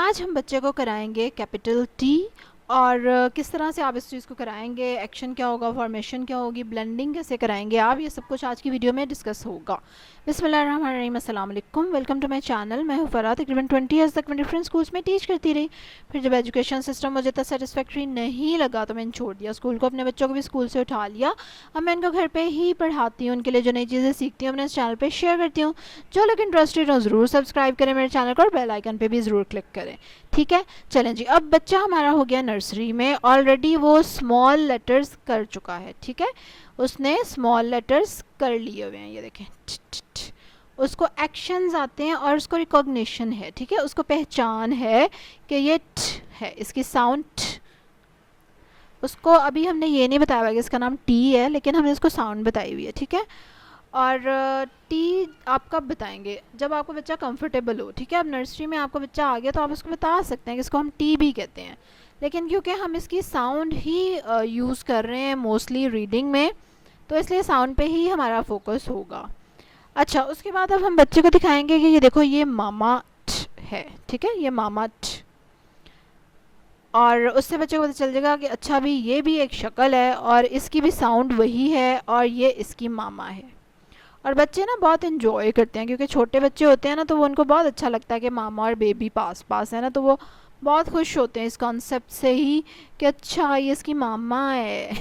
आज हम बच्चे को कराएंगे कैपिटल टी और किस तरह से आप इस चीज़ को कराएंगे, एक्शन क्या होगा, फॉर्मेशन क्या होगी, ब्लेंडिंग कैसे कराएंगे आप, ये सब कुछ आज की वीडियो में डिस्कस होगा। बिस्मिल्लाहिर्रहमानिर्रहीम, अस्सलाम वालेकुम, वेलकम टू माय चैनल। मैं हूँ फराह। तकरीबन 20 ईयर्स तक मैं डिफरेंट स्कूल्स में टीच करती रही। फिर जब एजुकेशन सिस्टम मुझे इतना सेटिस्फैक्ट्री नहीं लगा तो मैंने छोड़ दिया स्कूल को, अपने बच्चों को भी स्कूल से उठा लिया। अब मैं इनको घर पे ही पढ़ाती हूँ, उनके लिए जो नई चीज़ें सीखती हूँ अपने इस चैनल पर शेयर करती हूँ। जो लोग इंटरेस्टेड हो ज़रूर सब्सक्राइब करें मेरे चैनल को और बेल आइकन पे भी ज़रूर क्लिक करें। ठीक है, चलें जी। अब बच्चा हमारा हो गया नर्सरी में, ऑलरेडी वो स्मॉल लेटर्स कर चुका है। ठीक है, उसने स्मॉल लेटर्स कर लिए हुए हैं, ये देखें। उसको एक्शंस आते हैं और उसको रिकॉग्निशन है। ठीक है, उसको पहचान है कि ये ट है, इसकी साउंड ट। उसको अभी हमने ये नहीं बताया हुआ कि इसका नाम टी है, लेकिन हमने इसको साउंड बताई हुई है। ठीक है, और टी आप कब बताएंगे? जब आपको बच्चा कंफर्टेबल हो। ठीक है, अब नर्सरी में आपको बच्चा आ गया तो आप उसको बता सकते हैं कि इसको हम टी भी कहते हैं, लेकिन क्योंकि हम इसकी साउंड ही यूज़ कर रहे हैं मोस्टली रीडिंग में, तो इसलिए साउंड पे ही हमारा फोकस होगा। अच्छा, उसके बाद अब हम बच्चे को दिखाएंगे कि ये देखो, ये मामा ट है। ठीक है, ये मामा ट, और उससे बच्चे को पता चल जाएगा कि अच्छा भी ये भी एक शक्ल है और इसकी भी साउंड वही है और ये इसकी मामा है। और बच्चे ना बहुत इन्जॉय करते हैं, क्योंकि छोटे बच्चे होते हैं ना, तो वो उनको बहुत अच्छा लगता है कि मामा और बेबी पास पास है ना, तो वो बहुत खुश होते हैं इस कॉन्सेप्ट से ही कि अच्छा ये इसकी मामा है।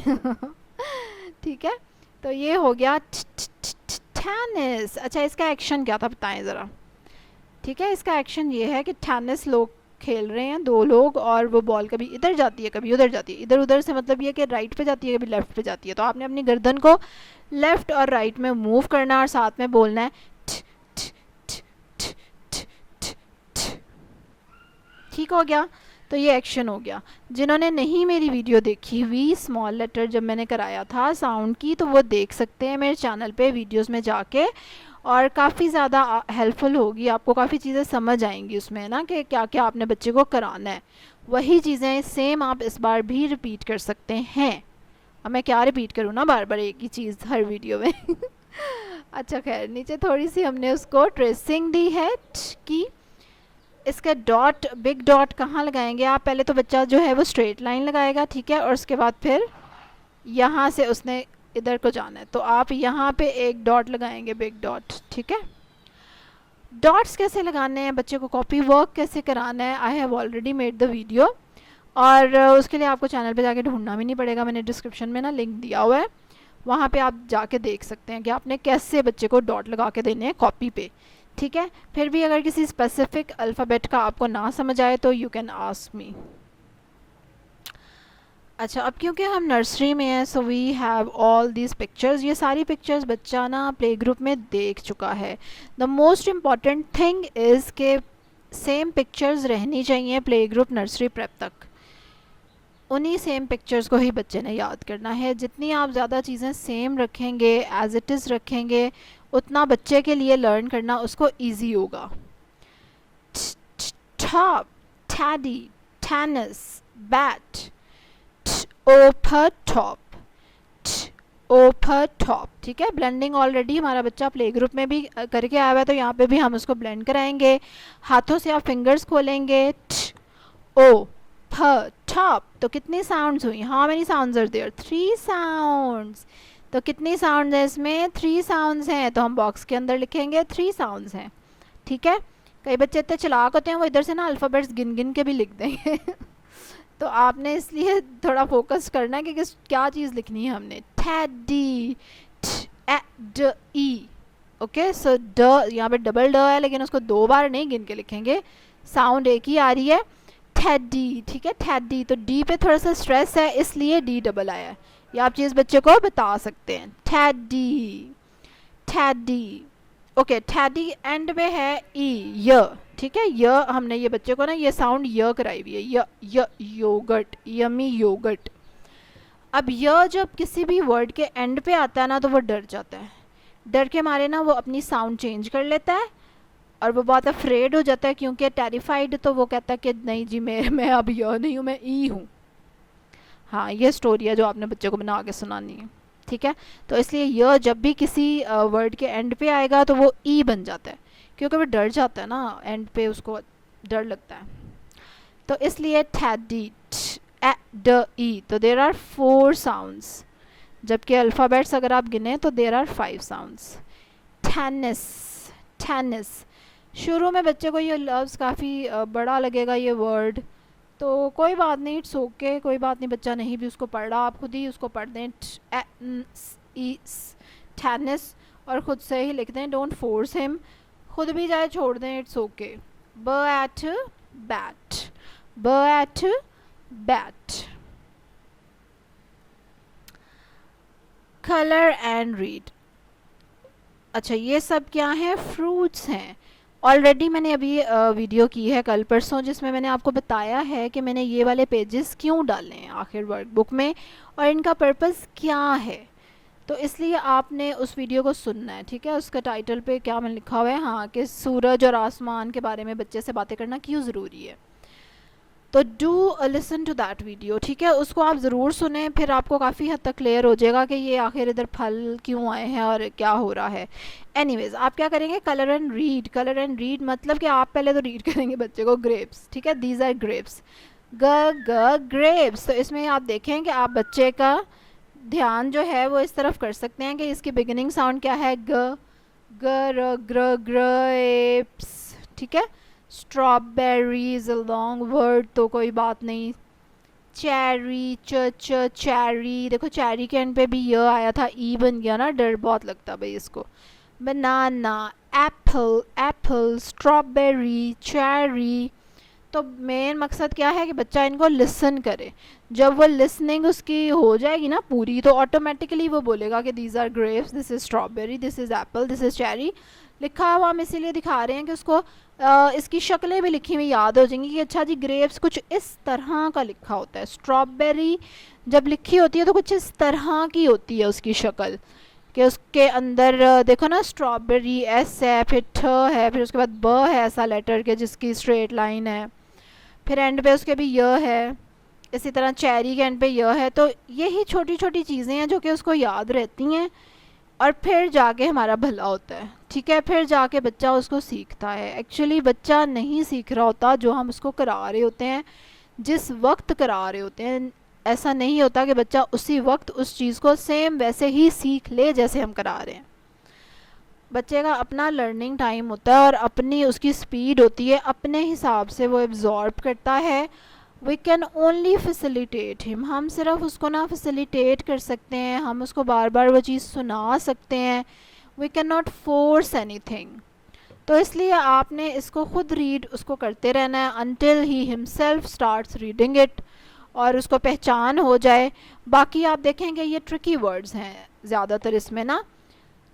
ठीक है, तो ये हो गया टेनिस। अच्छा, इसका एक्शन क्या था बताएं ज़रा। ठीक है, इसका एक्शन ये है कि टेनिस लोग खेल रहे हैं, दो लोग, और वो बॉल कभी इधर जाती है कभी उधर जाती है। इधर उधर से मतलब ये कि राइट पे जाती है कभी लेफ्ट पे जाती है, तो आपने अपनी गर्दन को लेफ्ट और राइट में मूव करना और साथ में बोलना है ठ ठ ठ ठ ठ ठ ठ। ठीक हो गया, तो ये एक्शन हो गया। जिन्होंने नहीं मेरी वीडियो देखी हुई स्मॉल लेटर जब मैंने कराया था साउंड की, तो वो देख सकते हैं मेरे चैनल पे वीडियोस में जाके, और काफ़ी ज़्यादा हेल्पफुल होगी आपको, काफ़ी चीज़ें समझ आएंगी उसमें ना कि क्या क्या आपने बच्चे को कराना है। वही चीज़ें सेम आप इस बार भी रिपीट कर सकते हैं। अब मैं क्या रिपीट करूँ ना बार बार एक ही चीज़ हर वीडियो में। अच्छा खैर, नीचे थोड़ी सी हमने उसको ट्रेसिंग दी है कि इसका डॉट, बिग डॉट कहाँ लगाएंगे आप? पहले तो बच्चा जो है वो स्ट्रेट लाइन लगाएगा। ठीक है, और उसके बाद फिर यहाँ से उसने इधर को जाना है, तो आप यहाँ पे एक डॉट लगाएंगे, बिग डॉट। ठीक है, डॉट्स कैसे लगाने हैं, बच्चे को कॉपी वर्क कैसे कराना है, I have already made the video, और उसके लिए आपको चैनल पे जाके ढूंढना भी नहीं पड़ेगा। मैंने डिस्क्रिप्शन में ना लिंक दिया हुआ है, वहाँ पे आप जाके देख सकते हैं कि आपने कैसे बच्चे को डॉट लगा के देने हैं कॉपी पे। ठीक है, फिर भी अगर किसी स्पेसिफिक अल्फ़ाबेट का आपको ना समझ आए तो यू कैन आस्क मी। अच्छा, अब क्योंकि हम नर्सरी में हैं, so we have all these pictures. ये सारी पिक्चर्स बच्चा ना प्ले ग्रुप में देख चुका है। The most important thing is के सेम पिक्चर्स रहनी चाहिए प्ले ग्रुप नर्सरी प्रेप तक। उन्हीं सेम पिक्चर्स को ही बच्चे ने याद करना है। जितनी आप ज़्यादा चीज़ें सेम रखेंगे, एज इट इज़ रखेंगे, उतना बच्चे के लिए लर्न करना उसको ईजी होगा। टॉप, टैडी, टेनिस, बैट, ओपर टॉप, ओपर टॉप। ठीक है, ब्लेंडिंग ऑलरेडी हमारा बच्चा प्ले ग्रुप में भी करके आया हुआ है, तो यहाँ पे भी हम उसको ब्लेंड कराएंगे। हाथों से आप फिंगर्स खोलेंगे, ओ प टॉप। तो कितनी साउंड्स हुई? How many sounds are there? 3 sounds. तो कितनी साउंड्स हैं इसमें? 3 साउंड्स हैं, तो हम बॉक्स के अंदर लिखेंगे 3 साउंड्स हैं। ठीक है, कई बच्चे इतने चालाक होते हैं वो इधर से ना अल्फ़ाबेट्स गिन गिन के भी लिख देंगे। तो आपने इसलिए थोड़ा फोकस करना है कि क्या चीज़ लिखनी है हमने। टैडी, ड ई। ओके, सो ड, यहाँ पे डबल ड है, लेकिन उसको 2 बार नहीं गिन के लिखेंगे, साउंड एक ही आ रही है, टैडी। ठीक है, टैडी। तो डी पे थोड़ा सा स्ट्रेस है, इसलिए डी डबल आया है। ये आप चीज़ बच्चे को बता सकते हैं। Teddy, teddy. Okay, teddy and में है ई, य। ठीक है, य हमने ये बच्चे को ना ये साउंड य कराई हुई है, य योगर्ट, यमी योगर्ट। अब य जब किसी भी वर्ड के एंड पे आता है ना, तो वो डर जाता है। डर के मारे ना वो अपनी साउंड चेंज कर लेता है और वो बहुत अफ्रेड हो जाता है, क्योंकि टेरिफाइड। तो वो कहता है कि नहीं जी, मैं अब य नहीं हूँ, मैं ई हूँ। हाँ, ये स्टोरी है जो आपने बच्चे को बना के सुनानी है। ठीक है, तो इसलिए यह जब भी किसी वर्ड के एंड पे आएगा तो वो ई बन जाता है, क्योंकि वो डर जाता है ना, एंड पे उसको डर लगता है। तो इसलिए टैडी, ड ई, तो देर आर 4 साउंड्स, जबकि अल्फ़ाबेट्स अगर आप गिने तो there are 5 sounds. Tennis, tennis. शुरू में बच्चे को ये लफ्ज़ काफ़ी बड़ा लगेगा ये वर्ड, तो कोई बात नहीं, इट्स ओके, कोई बात नहीं, बच्चा नहीं भी उसको पढ़ रहा, आप खुद ही उसको पढ़ दें टेनिस, और ख़ुद से ही लिख दें, डोंट फोर्स हिम, खुद भी जाए छोड़ दें, इट्स ओके. ब एट बैट, ब eight bat. Colour and read. अच्छा, ये सब क्या है? फ्रूट्स हैं. ऑलरेडी मैंने अभी वीडियो की है कल परसों, जिसमें मैंने आपको बताया है कि मैंने ये वाले पेजेस क्यों डाले हैं आखिर वर्कबुक में और इनका पर्पस क्या है. तो इसलिए आपने उस वीडियो को सुनना है, ठीक है. उसका टाइटल पे क्या मैंने लिखा हुआ है, हाँ, कि सूरज और आसमान के बारे में बच्चे से बातें करना क्यों ज़रूरी है. तो do listen to that video, ठीक है. उसको आप ज़रूर सुने, फिर आपको काफ़ी हद तक क्लियर हो जाएगा कि ये आखिर इधर फल क्यों आए हैं और क्या हो रहा है. एनीवेज, आप क्या करेंगे? Colour and read. Colour and read मतलब कि आप पहले तो रीड करेंगे बच्चे को ग्रेप्स, ठीक है. दीज आर ग्रेप्स, ग ग्रेप्स. तो इसमें आप देखें कि आप बच्चे का ध्यान जो है वो इस तरफ कर सकते हैं कि इसकी बिगिनिंग साउंड क्या है, ग, ग, ग्र, ग्रेप्स, ठीक है. Strawberry is a long word, तो कोई बात नहीं. Cherry, cherry. देखो चेरी के एंड पे भी य आया था, ई बन गया ना, डर बहुत लगता भाई इसको. बनाना, एप्पल, एप्पल, स्ट्रॉबेरी, चेरी. तो मेन मकसद क्या है कि बच्चा इनको लिसन करे. जब वो लिसनिंग उसकी हो जाएगी ना पूरी, तो ऑटोमेटिकली वो बोलेगा कि these are grapes, this is strawberry, this is apple, this is cherry. लिखा हुआ हम इसीलिए दिखा रहे हैं कि उसको इसकी शक्लें भी लिखी हुई याद हो जाएंगी कि अच्छा जी ग्रेप्स कुछ इस तरह का लिखा होता है. स्ट्रॉबेरी जब लिखी होती है तो कुछ इस तरह की होती है उसकी शक्ल, कि उसके अंदर देखो ना, स्ट्रॉबेरी एस है, फिर ठ है, फिर उसके बाद ब है ऐसा लेटर के जिसकी स्ट्रेट लाइन है, फिर एंड पे उसके भी य है. इसी तरह चेरी के एंड पे य है. तो यही छोटी छोटी चीज़ें हैं जो कि उसको याद रहती हैं और फिर जाके हमारा भला होता है, ठीक है. फिर जाके बच्चा उसको सीखता है. एक्चुअली बच्चा नहीं सीख रहा होता जो हम उसको करा रहे होते हैं, जिस वक्त करा रहे होते हैं. ऐसा नहीं होता कि बच्चा उसी वक्त उस चीज़ को सेम वैसे ही सीख ले जैसे हम करा रहे हैं. बच्चे का अपना लर्निंग टाइम होता है और अपनी उसकी स्पीड होती है, अपने हिसाब से वो एब्जॉर्ब करता है. We can only facilitate him. हम सिर्फ उसको ना फैसिलिटेट कर सकते हैं, हम उसको बार बार वो चीज़ सुना सकते हैं. We can not force anything. तो इसलिए आपने इसको खुद रीड उसको करते रहना है until he himself starts reading it, और उसको पहचान हो जाए. बाकी आप देखेंगे ये ट्रिकी वर्ड्स हैं ज़्यादातर इसमें ना,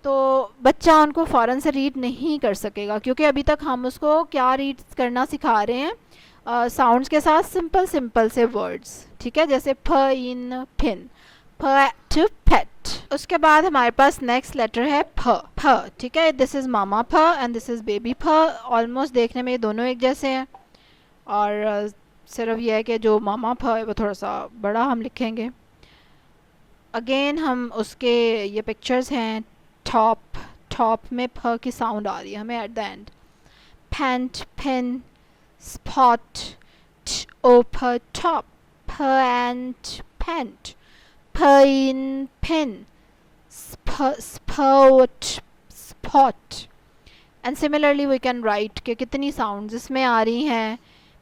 तो बच्चा उनको फ़ौरन से रीड नहीं कर सकेगा, क्योंकि अभी तक हम उसको क्या रीड करना सिखा रहे हैं, साउंड्स के साथ सिंपल सिंपल से वर्ड्स, ठीक है. जैसे फ इन फिन, फ टू पेट. उसके बाद हमारे पास नेक्स्ट लेटर है फ. फ, ठीक है. दिस इज़ मामा फ एंड दिस इज़ बेबी फ. ऑलमोस्ट देखने में ये दोनों एक जैसे हैं, और सिर्फ यह है कि जो मामा फ है वो थोड़ा सा बड़ा हम लिखेंगे. अगेन हम उसके ये पिक्चर्स हैं. टॉप, टॉप में फ की साउंड आ रही है हमें at the end. Pant, pen, spot, over top, pant, pant, pin, pin, spot, spot. And similarly we can write कि कितनी साउंड्स इसमें आ रही हैं.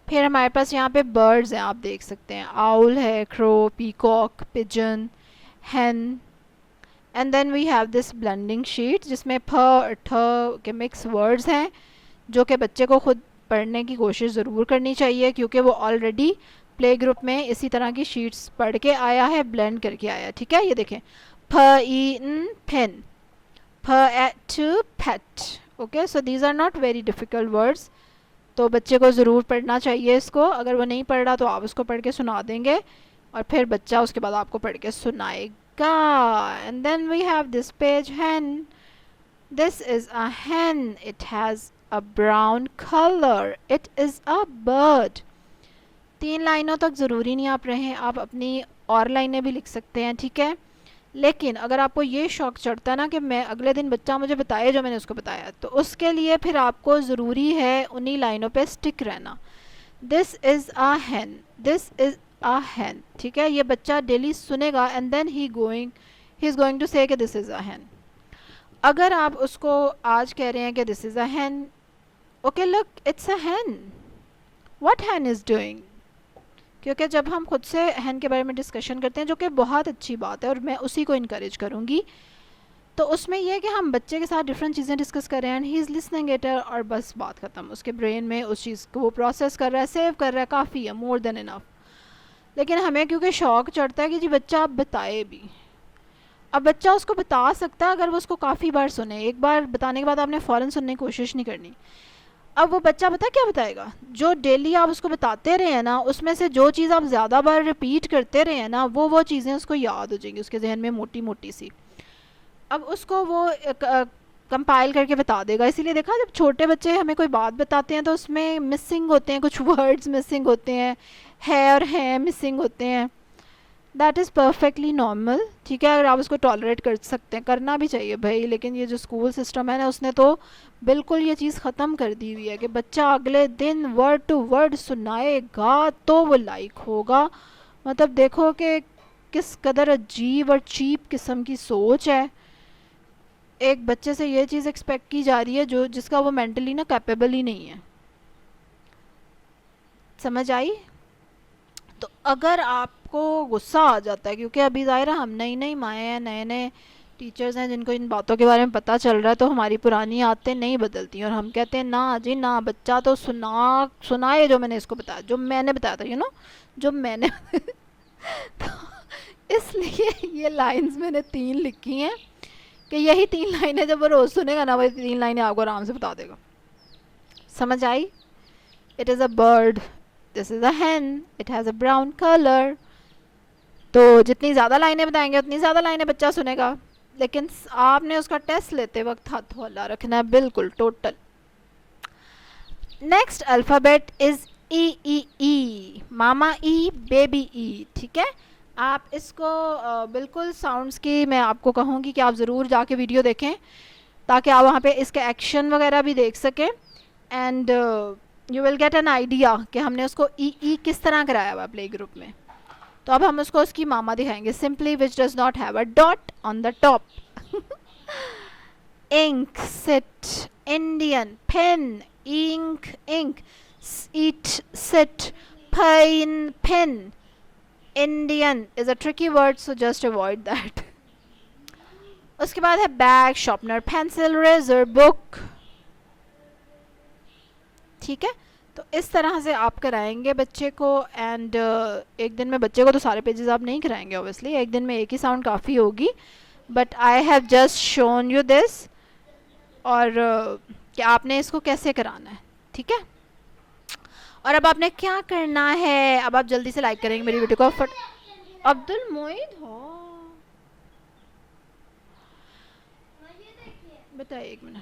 फिर हमारे पास यहाँ पे बर्ड्स हैं, आप देख सकते हैं. आउल है, crow, peacock, pigeon, hen. And then we have this blending sheet जिसमें फ और ठ के मिक्स वर्ड्स हैं, जो कि बच्चे को खुद पढ़ने की कोशिश ज़रूर करनी चाहिए, क्योंकि वो ऑलरेडी प्ले ग्रुप में इसी तरह की शीट्स पढ़ के आया है, ब्लेंड करके आया है, ठीक है. ये देखें, फ इन पेन, फ at pet. Okay, so these are not very difficult words. तो बच्चे को ज़रूर पढ़ना चाहिए इसको. अगर वो नहीं पढ़ रहा तो आप उसको पढ़ के सुना देंगे और फिर बच्चा उसके बाद आपको पढ़ के सुनाएगा. And then we have this page, hen. This is a hen. It has a brown color. It is a bird. 3 लाइनों तक ज़रूरी नहीं आप रहें, आप अपनी और लाइनें भी लिख सकते हैं, ठीक है. लेकिन अगर आपको ये शौक़ चढ़ता है ना कि मैं अगले दिन बच्चा मुझे बताए जो मैंने उसको बताया, तो उसके लिए फिर आपको ज़रूरी है उन्हीं लाइनों पे स्टिक रहना. This is a hen, this is a hen, ठीक है। ये बच्चा डेली सुनेगा and then he is going to say कि दिस इज़ अ हैन। अगर आप उसको आज कह रहे हैं कि this is a hen, okay look it's a hen, what hen is doing. क्योंकि जब हम खुद से हैन के बारे में डिस्कशन करते हैं, जो कि बहुत अच्छी बात है और मैं उसी को इनकरेज करूँगी, तो उसमें यह है कि हम बच्चे के साथ डिफरेंट चीज़ें डिस्कस कर रहे हैं and he is listening it, और बस बात ख़त्म। उसके ब्रेन में उस चीज़ को वो प्रोसेस कर रहा है, सेव कर रहा है, काफ़ी है, मोर देन इनफ। लेकिन हमें क्योंकि शौक चढ़ता है कि जी बच्चा आप बताए भी, अब बच्चा उसको बता सकता है अगर वो उसको काफ़ी बार सुने। एक बार बताने के बाद आपने फ़ौरन सुनने की कोशिश नहीं करनी। अब वो बच्चा पता क्या बताएगा, जो डेली आप उसको बताते रहे हैं ना, उसमें से जो चीज़ आप ज़्यादा बार रिपीट करते रहे हैं ना, वो चीज़ें उसको याद हो जाएंगी उसके जहन में मोटी मोटी सी। अब उसको वो कंपाइल करके बता देगा। इसीलिए देखा, जब छोटे बच्चे हमें कोई बात बताते हैं तो उसमें मिसिंग होते हैं, कुछ वर्ड्स मिसिंग होते हैं, है और हैं मिसिंग होते हैं। दैट इज़ परफेक्टली नॉर्मल, ठीक है। अगर आप उसको टॉलरेट कर सकते हैं, करना भी चाहिए भाई। लेकिन ये जो स्कूल सिस्टम है ना, उसने तो बिल्कुल ये चीज़ ख़त्म कर दी हुई है कि बच्चा अगले दिन वर्ड टू वर्ड सुनाएगा तो वो लाइक होगा। मतलब देखो कि किस कदर अजीब और चीप किस्म की सोच है। एक बच्चे से ये चीज़ एक्सपेक्ट की जा रही है जो जिसका वो मेंटली ना कैपेबल ही नहीं है। समझ आई। तो अगर आपको गुस्सा आ जाता है, क्योंकि अभी ज़ाहिर है हम नई नई माएँ हैं, नए नए टीचर्स हैं जिनको इन बातों के बारे में पता चल रहा है, तो हमारी पुरानी आदतें नहीं बदलती और हम कहते हैं ना जी ना, बच्चा तो सुनाए जो मैंने इसको बताया, जो मैंने बताया था, जो मैंने तो इसलिए ये लाइंस मैंने 3 लिखी हैं कि यही 3 लाइनें जब वो रोज़ सुनेगा ना, वही 3 लाइनें आपको आराम से बता देगा। समझ आई। It is a bird, this is a hen, it has a brown colour. तो जितनी ज़्यादा लाइनें बताएंगे उतनी ज़्यादा लाइनें बच्चा सुनेगा। लेकिन आपने उसका टेस्ट लेते वक्त हाथ हौला रखना है, बिल्कुल total. Next alphabet is E, मामा ई, बेबी ई, ठीक है। आप इसको बिल्कुल साउंड्स की मैं आपको कहूँगी कि आप ज़रूर जाके वीडियो देखें, ताकि आप वहाँ पे इसके एक्शन वगैरह भी देख सकें and you will get an idea कि हमने उसको ई किस तरह कराया हुआ प्ले ग्रुप में। तो अब हम उसको उसकी मामा दिखाएंगे, simply which does not have a dot on the top. Ink, sit, Indian, pen, ink, eat, sit, pain, pen. Indian is a tricky word, so just avoid that. उसके बाद है bag, sharpener, pencil, razor, book, ठीक है। तो इस तरह से आप कराएंगे बच्चे को एंड एक दिन में बच्चे को तो सारे पेजेस आप नहीं कराएंगे ऑब्वियसली, एक दिन में एक ही साउंड काफ़ी होगी, but I have just shown you this, और कि आपने इसको कैसे कराना है, ठीक है। और अब आपने क्या करना है, अब आप जल्दी से लाइक करेंगे मेरी वीडियो को। अब्दुल मोइद हो, बताइए, एक मिनट।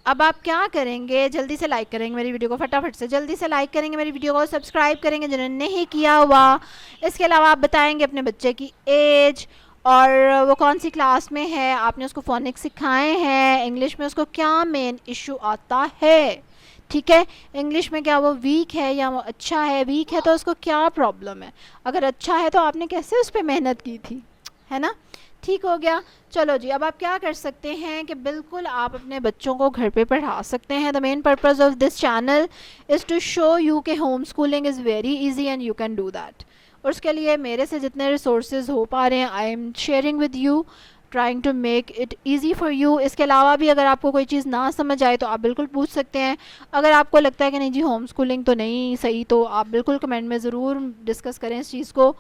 अब आप क्या करेंगे, जल्दी से लाइक करेंगे मेरी वीडियो को, फटाफट से जल्दी से लाइक करेंगे मेरी वीडियो को, सब्सक्राइब करेंगे जिन्होंने नहीं किया हुआ। इसके अलावा आप बताएंगे अपने बच्चे की एज और वो कौन सी क्लास में है, आपने उसको फोनिक्स सिखाए हैं, इंग्लिश में उसको क्या मेन इशू आता है, ठीक है। इंग्लिश में क्या वो वीक है या वो अच्छा है, वीक है तो उसको क्या प्रॉब्लम है, अगर अच्छा है तो आपने कैसे उस पर मेहनत की थी, है ना। ठीक हो गया। चलो जी, अब आप क्या कर सकते हैं कि बिल्कुल आप अपने बच्चों को घर पे पढ़ा सकते हैं। The main purpose of this channel is to show you कि home schooling is very easy and you can do that. और उसके लिए मेरे से जितने रिसोर्सेज हो पा रहे हैं I am sharing with you, trying to make it easy for you. इसके अलावा भी अगर आपको कोई चीज़ ना समझ आए तो आप बिल्कुल पूछ सकते हैं। अगर आपको लगता है कि नहीं जी होम स्कूलिंग तो नहीं सही, तो आप बिल्कुल कमेंट में ज़रूर डिस्कस करें इस चीज़ को।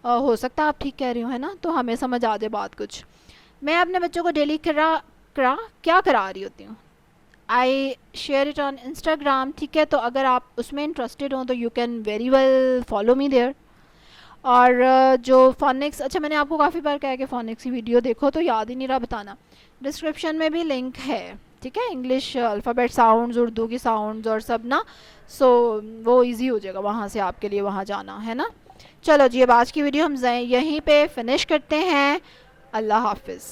हो सकता है आप ठीक कह रही हो, है ना, तो हमें समझ आ जाए बात कुछ। मैं अपने बच्चों को डेली क्या करा रही होती हूँ, I share it on Instagram, ठीक है। तो अगर आप उसमें इंटरेस्टेड हो तो you can very well follow me there. और जो फोनिक्स, अच्छा मैंने आपको काफ़ी बार कहा है कि फोनिक्स की वीडियो देखो, तो याद ही नहीं रहा बताना, डिस्क्रिप्शन में भी लिंक है, ठीक है। इंग्लिश अल्फ़ाबेट साउंड्स, उर्दू की साउंड्स और सब ना, सो वो इजी हो जाएगा वहाँ से आपके लिए वहाँ जाना, है ना। चलो जी, अब आज की वीडियो हम यहीं पे फिनिश करते हैं। अल्लाह हाफिज़।